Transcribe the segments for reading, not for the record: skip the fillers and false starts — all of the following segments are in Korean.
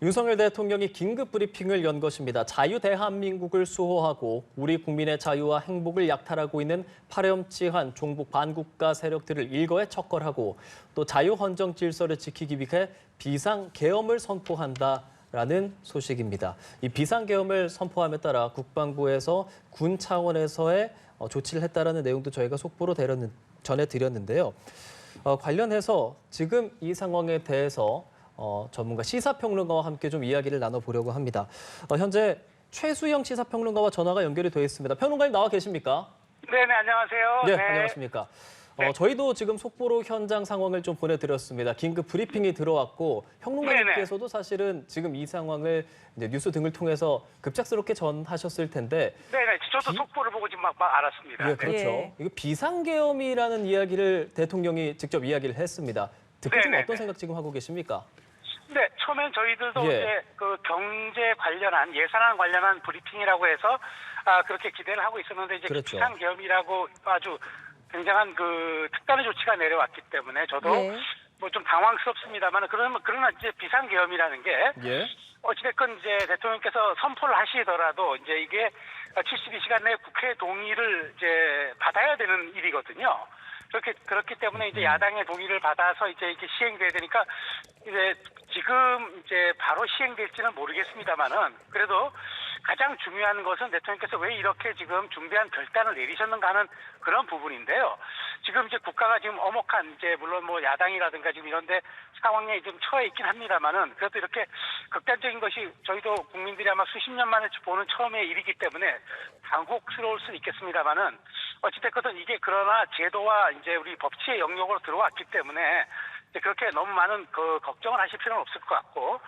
윤석열 대통령이 긴급 브리핑을 연 것입니다. 자유대한민국을 수호하고 우리 국민의 자유와 행복을 약탈하고 있는 파렴치한 종북 반국가 세력들을 일거에 척결하고 또 자유헌정 질서를 지키기 위해 비상계엄을 선포한다라는 소식입니다. 이 비상계엄을 선포함에 따라 국방부에서 군 차원에서의 조치를 했다라는 내용도 저희가 속보로 전해드렸는데요. 관련해서 지금 이 상황에 대해서 전문가 시사평론가와 함께 좀 이야기를 나눠보려고 합니다. 현재 최수영 시사평론가와 전화가 연결이 되어 있습니다. 평론가님 나와 계십니까? 네, 안녕하세요. 네, 안녕하십니까. 저희도 지금 속보로 현장 상황을 좀 보내드렸습니다. 긴급 브리핑이 들어왔고 평론가님께서도 사실은 지금 이 상황을 이제 뉴스 등을 통해서 급작스럽게 전하셨을 텐데. 네네, 저도 속보를 보고 지금 막 알았습니다. 예, 그렇죠. 예. 이거 비상계엄이라는 이야기를 대통령이 직접 이야기를 했습니다. 듣고 좀 어떤 생각 지금 하고 계십니까? 네, 처음엔 저희들도 예. 이제 그 경제 관련한 예산안 관련한 브리핑이라고 해서 그렇게 기대를 하고 있었는데 이제 그렇죠. 비상계엄이라고 아주 굉장한 그 특단의 조치가 내려왔기 때문에 저도 예. 뭐 좀 당황스럽습니다만 그러나 이제 비상계엄이라는 게 예. 어찌됐건 이제 대통령께서 선포를 하시더라도 이제 이게 72시간 내에 국회 동의를 이제 받아야 되는 일이거든요. 그렇기 때문에 이제 야당의 동의를 받아서 이제 이렇게 시행돼야 되니까 이제 지금 이제 바로 시행될지는 모르겠습니다만은 그래도 가장 중요한 것은 대통령께서 왜 이렇게 지금 중대한 결단을 내리셨는가 하는 그런 부분인데요. 지금 이제 국가가 지금 엄혹한 이제 물론 뭐 야당이라든가 지금 이런데 상황에 좀 처해 있긴 합니다만은 그래도 이렇게 극단적인 것이 저희도 국민들이 아마 수십 년 만에 보는 처음의 일이기 때문에 당혹스러울 수는 있겠습니다만은 어찌됐건 이게 그러나 제도와 이제 우리 법치의 영역으로 들어왔기 때문에 이제 그렇게 너무 많은 그 걱정을 하실 필요는 없을 것 같고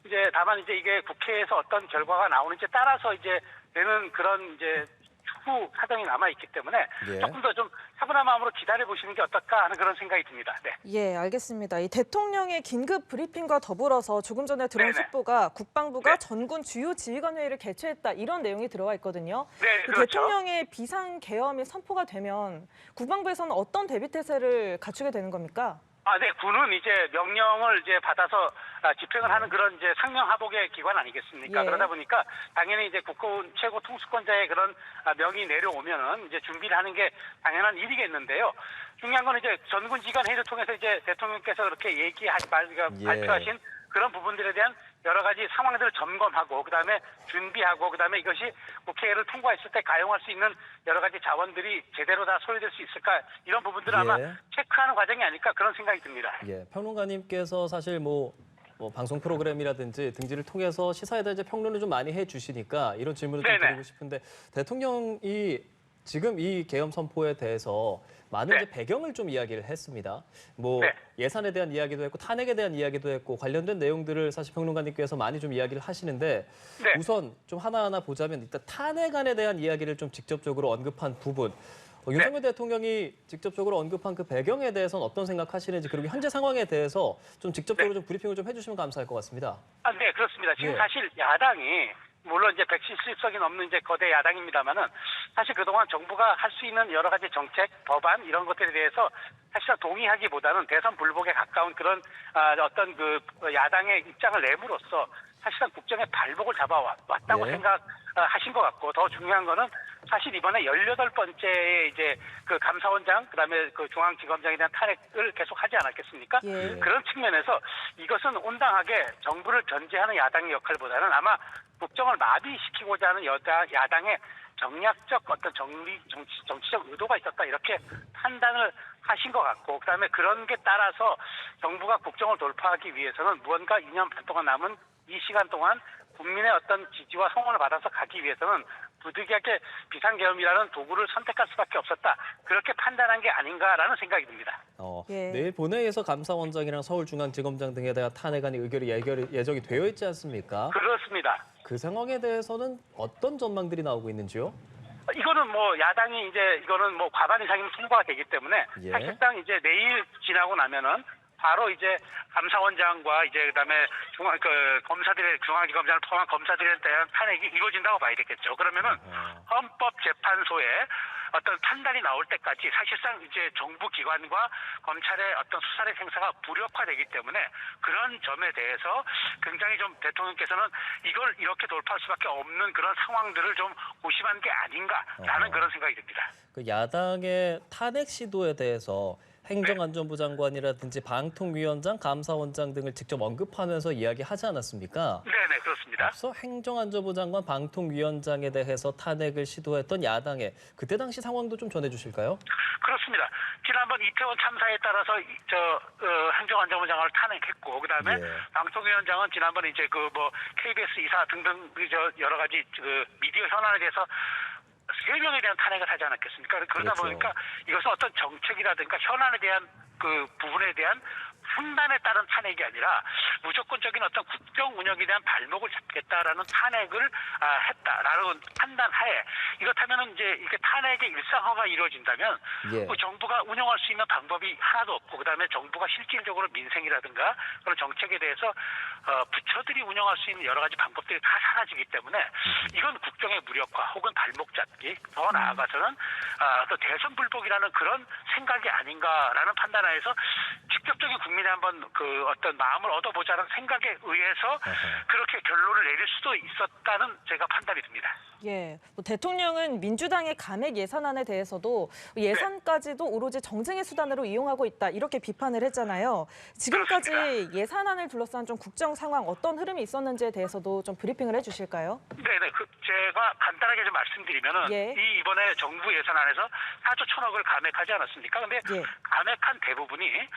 이제 다만 이제 이게 국회에서 어떤 결과가 나오는지에 따라서 이제 되는 그런 이제 추후 사정이 남아 있기 때문에 예. 조금 더 좀 차분한 마음으로 기다려 보시는 게 어떨까 하는 그런 생각이 듭니다. 네. 예, 알겠습니다. 이 대통령의 긴급 브리핑과 더불어서 조금 전에 들어온 네네. 속보가 국방부가 네. 전군 주요 지휘관 회의를 개최했다 이런 내용이 들어와 있거든요. 네, 그 그렇죠. 대통령의 비상 계엄이 선포가 되면 국방부에서는 어떤 대비 태세를 갖추게 되는 겁니까? 네, 군은 이제 명령을 이제 받아서 집행을 하는 그런 이제 상명하복의 기관 아니겠습니까? 예. 그러다 보니까 당연히 이제 국군 최고 통수권자의 그런 명이 내려오면은 이제 준비를 하는 게 당연한 일이겠는데요. 중요한 건 이제 전군지휘관 회의를 통해서 이제 대통령께서 그렇게 발표하신 그런 부분들에 대한 여러 가지 상황들을 점검하고 그다음에 준비하고 그다음에 이것이 국회를 통과했을 때 가용할 수 있는 여러 가지 자원들이 제대로 다 소요될 수 있을까 이런 부분들을 아마 체크하는 과정이 아닐까 그런 생각이 듭니다. 예, 평론가님께서 사실 뭐 방송 프로그램이라든지 등지를 통해서 시사에 대한 이제 평론을 좀 많이 해주시니까 이런 질문을 좀 네네. 드리고 싶은데 대통령이 지금 이 계엄 선포에 대해서 많은 네. 이제 배경을 좀 이야기를 했습니다. 뭐 네. 예산에 대한 이야기도 했고 탄핵에 대한 이야기도 했고 관련된 내용들을 사실 평론가님께서 많이 좀 이야기를 하시는데 네. 우선 좀 하나하나 보자면 일단 탄핵안에 대한 이야기를 좀 직접적으로 언급한 부분. 윤석열 대통령이 직접적으로 언급한 그 배경에 대해서는 어떤 생각하시는지 그리고 현재 상황에 대해서 좀 직접적으로 좀 브리핑을 좀 해주시면 감사할 것 같습니다. 네, 그렇습니다. 지금 예. 사실 야당이 물론 이제 170석이 넘는 이제 거대 야당입니다만은 사실 그동안 정부가 할 수 있는 여러 가지 정책, 법안 이런 것들에 대해서 사실상 동의하기보다는 대선 불복에 가까운 그런 어떤 그 야당의 입장을 내므로써 사실상 국정의 발목을 잡아왔다고 예. 생각하신 것 같고 더 중요한 거는 사실 이번에 18번째 이제 그 감사원장 그다음에 그 중앙지검장에 대한 탄핵을 계속 하지 않았겠습니까? 예. 그런 측면에서 이것은 온당하게 정부를 견제하는 야당의 역할보다는 아마 국정을 마비시키고자 하는 야당의 정략적 어떤 정치적 의도가 있었다 이렇게 판단을 하신 것 같고 그다음에 그런 게 따라서 정부가 국정을 돌파하기 위해서는 무언가 2년 반 동안 남은 이 시간 동안 국민의 어떤 지지와 성원을 받아서 가기 위해서는 부득이하게 비상계엄이라는 도구를 선택할 수밖에 없었다. 그렇게 판단한 게 아닌가라는 생각이 듭니다. 예. 내일 본회의에서 감사원장이랑 서울중앙지검장 등에 대한 탄핵안이 예정이 되어 있지 않습니까? 그렇습니다. 그 상황에 대해서는 어떤 전망들이 나오고 있는지요? 이거는 뭐 야당이 이제 이거는 뭐 과반 이상이면 통과가 되기 때문에 예. 사실상 이제 내일 지나고 나면은 바로 이제 감사원장과 이제 그다음에 검사들의 중앙지검장을 포함한 검사들에 대한 탄핵이 이루어진다고 봐야 되겠죠. 그러면은 헌법재판소에 어떤 판단이 나올 때까지 사실상 이제 정부 기관과 검찰의 어떤 수사의 행사가 무력화되기 때문에 그런 점에 대해서 굉장히 좀 대통령께서는 이걸 이렇게 돌파할 수밖에 없는 그런 상황들을 좀 고심한 게 아닌가라는 그런 생각이 듭니다. 그 야당의 탄핵 시도에 대해서 행정안전부 장관이라든지 방통위원장, 감사원장 등을 직접 언급하면서 이야기하지 않았습니까? 네네, 그렇습니다. 앞서 행정안전부 장관, 방통위원장에 대해서 탄핵을 시도했던 야당의 그때 당시 상황도 좀 전해주실까요? 그렇습니다. 지난번 이태원 참사에 따라서 행정안전부 장관을 탄핵했고, 그다음에 방통위원장은 지난번에 이제 KBS 이사 등등 여러 가지 미디어 현안에 대해서 3명에 대한 탄핵을 하지 않았겠습니까? 그러다 그렇죠. 보니까 이것은 어떤 정책이라든가 현안에 대한 그 부분에 대한 판단에 따른 탄핵이 아니라 무조건적인 어떤 국정 운영에 대한 발목을 잡겠다라는 탄핵을 했다라는 판단하에 이렇다면은 이제 이렇게 탄핵의 일상화가 이루어진다면 그 정부가 운영할 수 있는 방법이 하나도 없고 그다음에 정부가 실질적으로 민생이라든가 그런 정책에 대해서 부처들이 운영할 수 있는 여러 가지 방법들이 다 사라지기 때문에 이건 국정의 무력화 혹은 발목 잡기 더 나아가서는 또 대선 불복이라는 그런 생각이 아닌가라는 판단하에서 직접적인 국민의 한번 그 어떤 마음을 얻어보자는 생각에 의해서 그렇게 결론을 내릴 수도 있었다는 제가 판단이 듭니다. 예, 대통령은 민주당의 감액 예산안에 대해서도 예산까지도 오로지 정쟁의 수단으로 이용하고 있다 이렇게 비판을 했잖아요. 지금까지 그렇습니다. 예산안을 둘러싼 좀 국정 상황 어떤 흐름이 있었는지에 대해서도 좀 브리핑을 해주실까요? 네네, 제가 간단하게 좀 말씀드리면은 이번에 정부 예산안에서 4조 1,000억을 감액하지 않았습니까? 근데 감액한 대부분이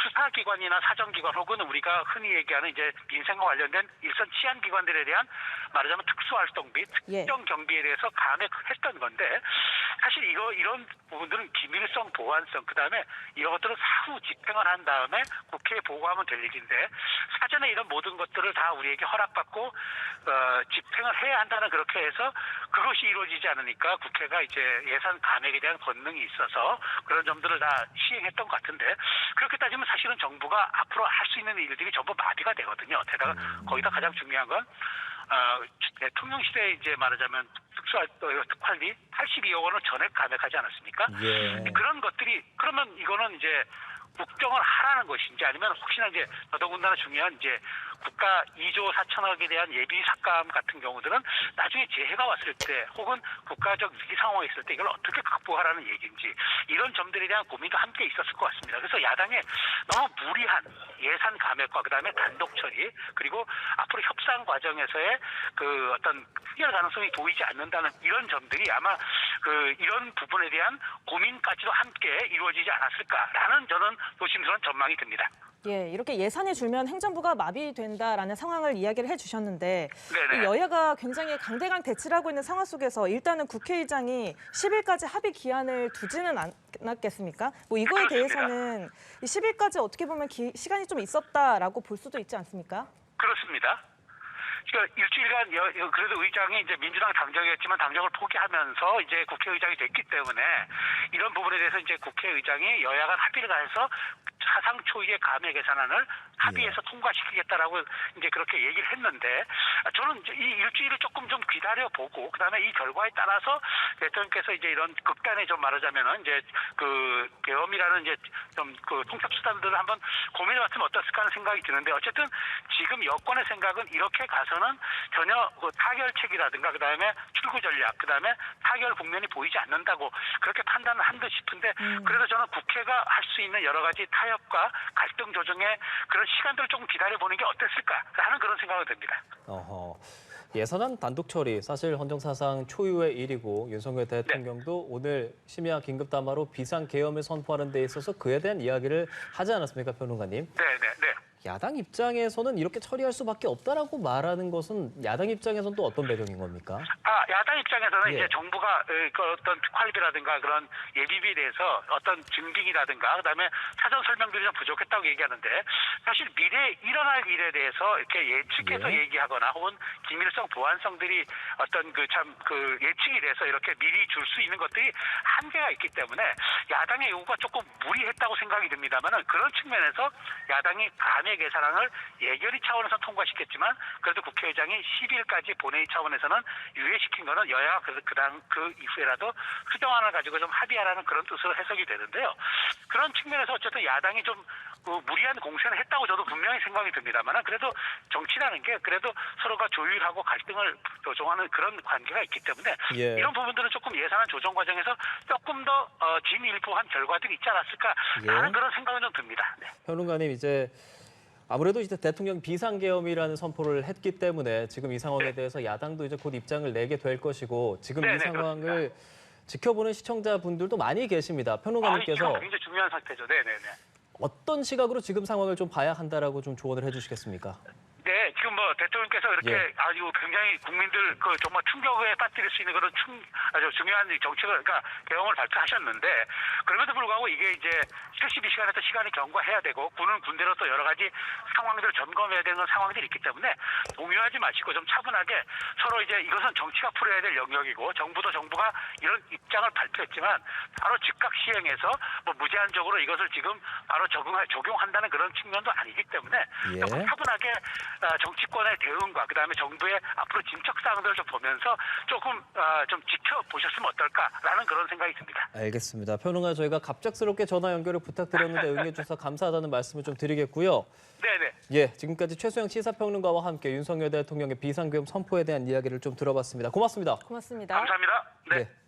수사기관이나 사정기관 혹은 우리가 흔히 얘기하는 이제 민생과 관련된 일선 치안기관들에 대한 말하자면 특수활동비, 특정 경비에 대해서 감액했던 건데 사실 이런 부분들은 기밀성, 보안성 그다음에 이런 것들은 사후 집행을 한 다음에 국회에 보고하면 될 일인데 사전에 이런 모든 것들을 다 우리에게 허락받고 집행을 해야 한다는 그렇게 해서 그것이 이루어지지 않으니까 국회가 이제 예산 감액에 대한 권능이 있어서 그런 점들을 다 시행했던 것 같은데 그렇게 따지면 사실은 정부가 앞으로 할 수 있는 일들이 전부 마비가 되거든요. 게다가 거기다 가장 중요한 건 대통령실에 이제 말하자면 특활비 82억 원을 전액 감액하지 않았습니까? 그런 것들이 그러면 이거는 이제 국정을 하라는 것인지 아니면 혹시나 이제 더더군다나 중요한 이제 국가 2조 4천억에 대한 예비 삭감 같은 경우들은 나중에 재해가 왔을 때 혹은 국가적 위기 상황이 있을 때 이걸 어떻게 극복하라는 얘기인지 이런 점들에 대한 고민도 함께 있었을 것 같습니다. 그래서 야당의 너무 무리한 예산 감액과 그다음에 단독 처리 그리고 앞으로 협상 과정에서의 그 어떤 해결 가능성이 보이지 않는다는 이런 점들이 아마 이런 부분에 대한 고민까지도 함께 이루어지지 않았을까라는 저는 조심스러운 전망이 듭니다. 예, 이렇게 예산이 줄면 행정부가 마비된다라는 상황을 이야기를 해주셨는데 네네. 여야가 굉장히 강대강 대치를 하고 있는 상황 속에서 일단은 국회의장이 10일까지 합의 기한을 두지는 않았겠습니까? 뭐 이거에 대해서는 10일까지 어떻게 보면 시간이 좀 있었다라고 볼 수도 있지 않습니까? 그렇습니다. 그러니까 일주일간 그래도 의장이 이제 민주당 당적이었지만 당적을 포기하면서 이제 국회의장이 됐기 때문에 이런 부분에 대해서 이제 국회의장이 여야 간 합의를 가해서 사상 초유의 감액 예산안을 합의해서 통과시키겠다라고 이제 그렇게 얘기를 했는데 저는 이제 이 일주일을 조금 좀 기다려보고 그다음에 이 결과에 따라서 대통령께서 이제 이런 극단에 좀 말하자면은 이제 그 계엄이라는 이제 좀 그 통첩 수단들을 한번 고민해봤으면 어떻을까 하는 생각이 드는데 어쨌든 지금 여권의 생각은 이렇게 가서는 전혀 그 타결책이라든가 그다음에 출구 전략 그다음에 타결 국면이 보이지 않는다고 그렇게 판단을 한 듯 싶은데 그래서 저는 국회가 할 수 있는 여러 가지 타협과 갈등 조정의 그런 시간들을 조금 기다려보는 게 어땠을까라는 그런 생각이 듭니다. 예산안 단독 처리 사실 헌정사상 초유의 일이고 윤석열 대통령도 오늘 심야 긴급 담화로 비상 계엄을 선포하는 데 있어서 그에 대한 이야기를 하지 않았습니까, 평론가님? 네. 야당 입장에서는 이렇게 처리할 수밖에 없다라고 말하는 것은 야당 입장에서는 또 어떤 배경인 겁니까? 야당 입장에서는 이제 정부가 그 어떤 특활비라든가 그런 예비비에 대해서 어떤 증빙이라든가 그다음에 사전 설명들이 좀 부족했다고 얘기하는데 사실 미래에 일어날 일에 대해서 이렇게 예측해서 얘기하거나 혹은 기밀성 보안성들이 어떤 그 예측이 돼서 이렇게 미리 줄 수 있는 것들이 한계가 있기 때문에 야당의 요구가 조금 무리했다고 생각이 듭니다만은 그런 측면에서 야당이 감액 탄핵 예산안을 예결위 차원에서 통과시켰지만 그래도 국회의장이 10일까지 본회의 차원에서는 유예시킨 거는 여야가 그래서 그 이후에라도 수정안을 가지고 좀 합의하라는 그런 뜻으로 해석이 되는데요. 그런 측면에서 어쨌든 야당이 좀 무리한 공세를 했다고 저도 분명히 생각이 듭니다만 그래도 정치라는 게 그래도 서로가 조율하고 갈등을 조정하는 그런 관계가 있기 때문에 예. 이런 부분들은 조금 예산안 조정 과정에서 조금 더 진일보한 결과들이 있지 않았을까라는 예. 그런 생각은 좀 듭니다. 네. 평론가님 이제 아무래도 이제 대통령 비상계엄이라는 선포를 했기 때문에 지금 이 상황에 대해서 야당도 이제 곧 입장을 내게 될 것이고 지금 이 네네, 상황을 지켜보는 시청자분들도 많이 계십니다. 평론가님께서 지금 굉장히 중요한 상태죠. 네네네. 어떤 시각으로 지금 상황을 좀 봐야 한다라고 좀 조언을 해주시겠습니까? 네, 지금 뭐 대통령께서 이렇게 예. 아주 굉장히 국민들 그 정말 충격에 빠뜨릴 수 있는 그런 아주 중요한 정책을 그러니까 개헌을 발표하셨는데 그럼에도 불구하고 이게 이제 72시간에서 시간이 경과해야 되고 군은 군대로 또 여러 가지 상황들을 점검해야 되는 상황들이 있기 때문에 동요하지 마시고 좀 차분하게 서로 이제 이것은 정치가 풀어야 될 영역이고 정부도 정부가 이런 입장을 발표했지만 바로 즉각 시행해서 뭐 무제한적으로 이것을 지금 바로 적용한다는 그런 측면도 아니기 때문에 예. 조금 차분하게 정치권의 대응과 그다음에 정부의 앞으로 진척 사항들을 좀 보면서 조금 좀 지켜보셨으면 어떨까라는 그런 생각이 듭니다. 알겠습니다. 평론가 저희가 갑작스럽게 전화 연결을 부탁드렸는데 응해주셔서 감사하다는 말씀을 좀 드리겠고요. 네네. 예, 지금까지 최수영 시사평론가와 함께 윤석열 대통령의 비상계엄 선포에 대한 이야기를 좀 들어봤습니다. 고맙습니다. 고맙습니다. 감사합니다. 네. 네.